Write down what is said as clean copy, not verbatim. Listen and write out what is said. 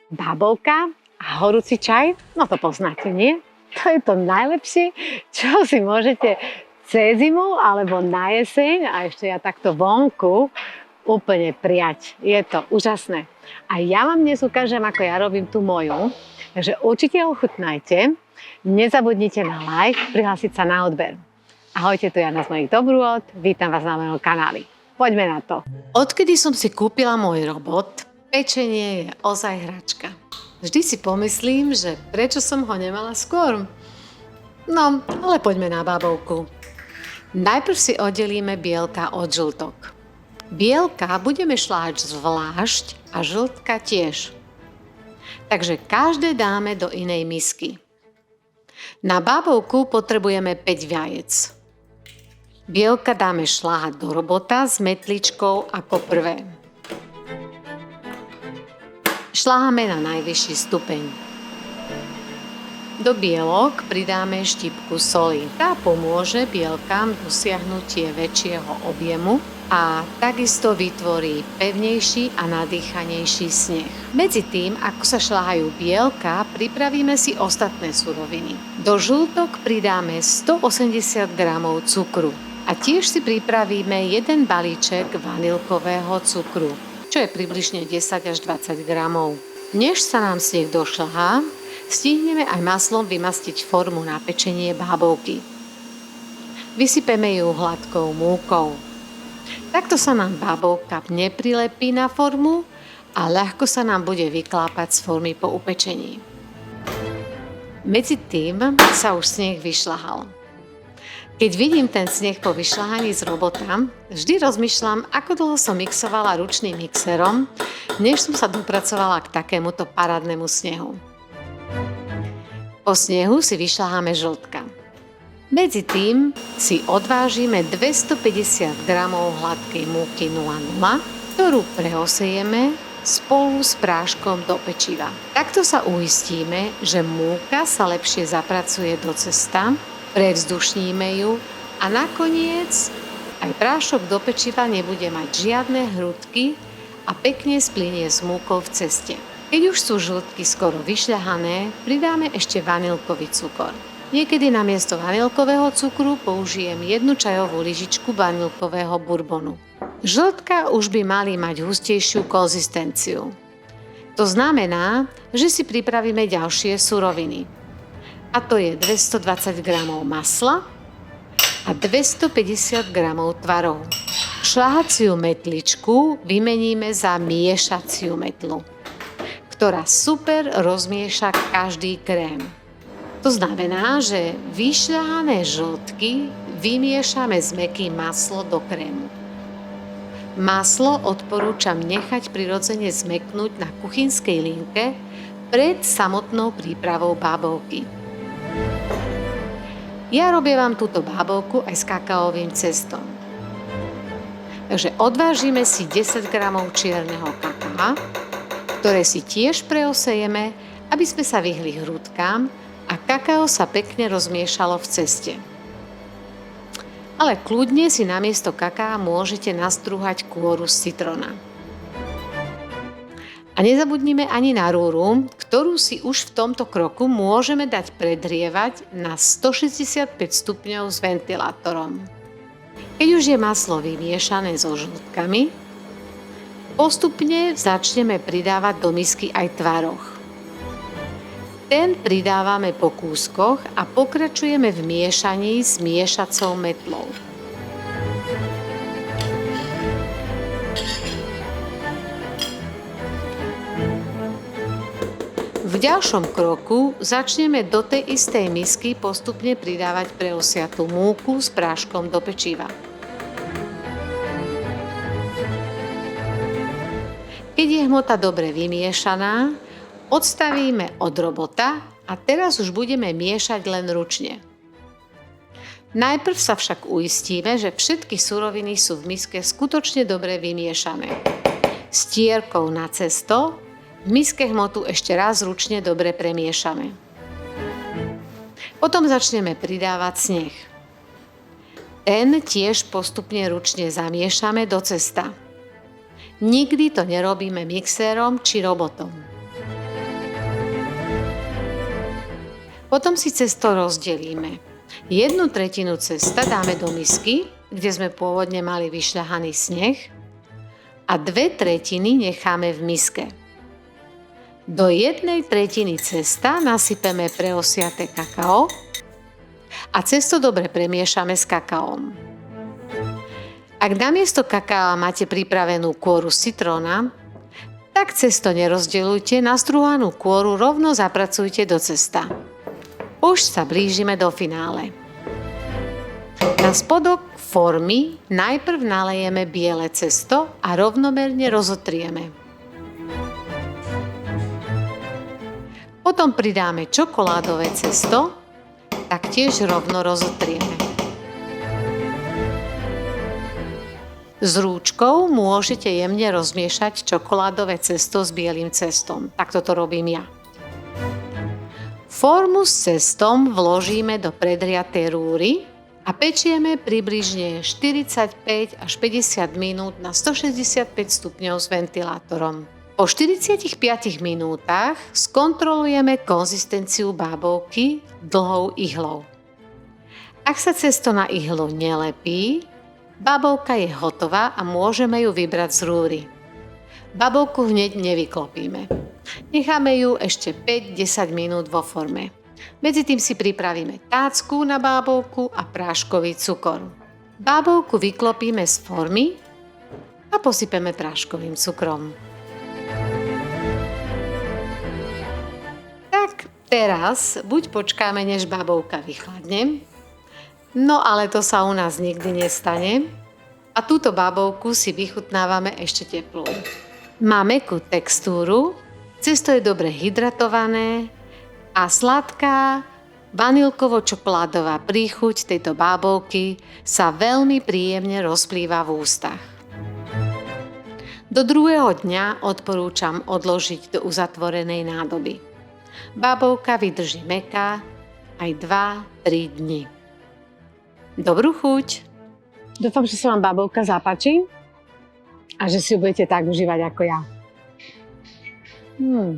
Bábovka a horúci čaj, no to poznáte, nie? To je to najlepšie, čo si môžete cez zimu alebo na jeseň a ešte ja takto vonku úplne prijať. Je to úžasné. A ja vám dnes ukážem, ako ja robím tú moju. Takže určite ochutnajte. Nezabudnite na like, prihlásiť sa na odber. Ahojte, tu Jana z mojich dobrôt. Vítam vás na mojom kanáli. Poďme na to. Odkedy som si kúpila môj robot, pečenie je ozaj hračka. Vždy si pomyslím, že prečo som ho nemala skôr. No, ale poďme na bábovku. Najprv si oddelíme bielka od žltok. Bielka budeme šľahať zvlášť a žltka tiež. Takže každé dáme do inej misky. Na bábovku potrebujeme 5 vajec. Bielka dáme šľahať do robota s metličkou ako prvé. Šľaháme na najvyšší stupeň. Do bielok pridáme štipku soli. Tá pomôže bielkám dosiahnuť tie väčšieho objemu a takisto vytvorí pevnejší a nadýchanejší sneh. Medzi tým, ako sa šľahajú bielka, pripravíme si ostatné suroviny. Do žltok pridáme 180 g cukru a tiež si pripravíme jeden balíček vanilkového cukru, čo je približne 10 až 20 gramov. Než sa nám sneh došľahá, stihneme aj maslom vymastiť formu na pečenie bábovky. Vysypeme ju hladkou múkou. Takto sa nám bábovka neprilepí na formu a ľahko sa nám bude vyklápať z formy po upečení. Medzi tým sa už sneh vyšľahal. Keď vidím ten sneh po vyšľahaní z robota, vždy rozmýšľam, ako dlho som mixovala ručným mixerom, než som sa dopracovala k takémuto parádnemu snehu. Po snehu si vyšľaháme žltka. Medzi tým si odvážime 250 g hladkej múky 0,0, ktorú preosejeme spolu s práškom do pečiva. Takto sa uistíme, že múka sa lepšie zapracuje do cesta, prevzdušníme ju a nakoniec aj prášok do pečiva nebude mať žiadne hrudky a pekne splynie s múkou v ceste. Keď už sú žltky skoro vyšľahané, pridáme ešte vanilkový cukor. Niekedy namiesto vanilkového cukru použijem 1 čajovú lyžičku vanilkového bourbonu. Žltka už by mali mať hustejšiu konzistenciu. To znamená, že si pripravíme ďalšie suroviny. A to je 220 g masla a 250 g tvarov. Šľahaciu metličku vymeníme za miešaciu metlu, ktorá super rozmieša každý krém. To znamená, že vyšľahané žltky vymiešame s mäkkým maslo do krému. Maslo odporúčam nechať prirodzene zmäknúť na kuchynskej linke pred samotnou prípravou bábovky. Ja robievam túto bábovku aj s kakaovým cestom. Takže odvážime si 10 g čierneho kakaa, ktoré si tiež preosejeme, aby sme sa vyhli hrudkám a kakao sa pekne rozmiešalo v ceste. Ale kľudne si namiesto kakaa môžete nastrúhať kôru z citróna. A nezabudnime ani na rúru, ktorú si už v tomto kroku môžeme dať predrievať na 165 stupňov s ventilátorom. Keď už je maslo vymiešané so žltkami, postupne začneme pridávať do misky aj tvaroh. Ten pridávame po kúskoch a pokračujeme v miešaní s miešacou metlou. V ďalšom kroku začneme do tej istej misky postupne pridávať preosiatú múku s práškom do pečiva. Keď je hmota dobre vymiešaná, odstavíme od robota a teraz už budeme miešať len ručne. Najprv sa však uistíme, že všetky suroviny sú v miske skutočne dobre vymiešané. Stierkou na cesto v miske hmotu ešte raz ručne dobre premiešame. Potom začneme pridávať sneh. Ten tiež postupne ručne zamiešame do cesta. Nikdy to nerobíme mixérom či robotom. Potom si cesto rozdelíme. 1/3 cesta dáme do misky, kde sme pôvodne mali vyšľahaný sneh, a 2/3 necháme v miske. Do 1/3 cesta nasypeme preosiaté kakao a cesto dobre premiešame s kakaom. Ak namiesto kakaa máte pripravenú kôru z citróna, tak cesto nerozdeľujte, nastruhanú kôru rovno zapracujte do cesta. Už sa blížime do finále. Na spodok formy najprv nalejeme biele cesto a rovnomerne rozotrieme. Potom pridáme čokoládové cesto, taktiež rovno rozotrieme. S rúčkou môžete jemne rozmiešať čokoládové cesto s bielým cestom. Takto to robím ja. Formu s cestom vložíme do predriatej rúry a pečieme približne 45 až 50 minút na 165 stupňov s ventilátorom. Po 45 minútach skontrolujeme konzistenciu bábovky dlhou ihlou. Ak sa cesto na ihlu nelepí, bábovka je hotová a môžeme ju vybrať z rúry. Bábovku hneď nevyklopíme. Necháme ju ešte 5-10 minút vo forme. Medzi tým si pripravíme tácku na bábovku a práškový cukor. Bábovku vyklopíme z formy a posypeme práškovým cukrom. Tak teraz buď počkáme, než bábovka vychladne, no ale to sa u nás nikdy nestane a túto bábovku si vychutnávame ešte teplú. Má mäkkú textúru, cesto je dobre hydratované a sladká vanilkovo-čokoládová príchuť tejto bábovky sa veľmi príjemne rozplýva v ústach. Do druhého dňa odporúčam odložiť do uzatvorenej nádoby. Bábovka vydrží mäkká aj 2-3 dni. Dobrú chuť! Dúfam, že sa vám bábovka zapáči a že si ju budete tak užívať ako ja. No.